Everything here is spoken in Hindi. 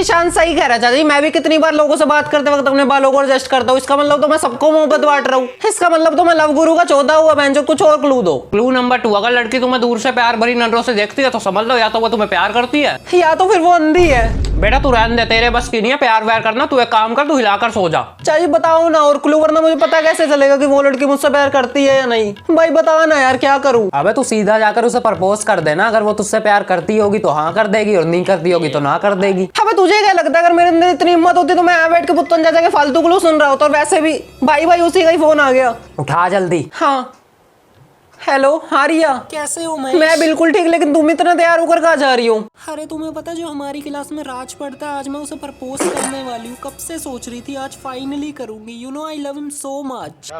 ईशान सही कह रहा है चाचा जी, मैं भी कितनी बार लोगों से बात करते वक्त अपने बालों को एडजस्ट करता हूँ। इसका मतलब तो मैं सबको मोहब्बत बांट रहा हूँ। इसका मतलब तो मैं लव गुरु का चौथा हुआ बहन। जो कुछ और क्लू दो। क्लू नंबर 2, अगर लड़की तुम्हें दूर से प्यार भरी नजरों से देखती है तो समझ लो या तो वो तुम्हें प्यार करती है या तो फिर वो अंधी है। बेटा तू रहने दे, तेरे बस की नहीं है प्यार व्यार करना। तू एक काम कर, तू हिलाकर सो जा। चाचा जी बताओ ना और क्लू, वरना मुझे पता कैसे चलेगा कि वो लड़की मुझसे प्यार करती है या नहीं। भाई बताओ ना यार, क्या करूँ। अबे तू सीधा जाकर उसे प्रपोज कर देना। अगर वो तुझसे प्यार करती होगी तो हाँ कर देगी, और नहीं करती होगी तो ना कर देगी। अबे तुझे क्या लगता है अगर मेरे अंदर इतनी हिम्मत होती तो मैं यहाँ बैठ के पुत्तन चाचा के फालतू क्लू सुन रहा होता। और वैसे भी भाई उसी का ही फोन आ गया। उठा जल्दी। हाँ हेलो, हाँ रिया। कैसे हो मैं बिल्कुल ठीक, लेकिन तुम इतना तैयार होकर कहाँ जा रही हो। अरे तुम्हें पता जो हमारी क्लास में राज पढ़ता है, आज मैं उसे प्रपोज करने वाली हूँ। कब से सोच रही थी, आज फाइनली करूंगी। You know I love him so much.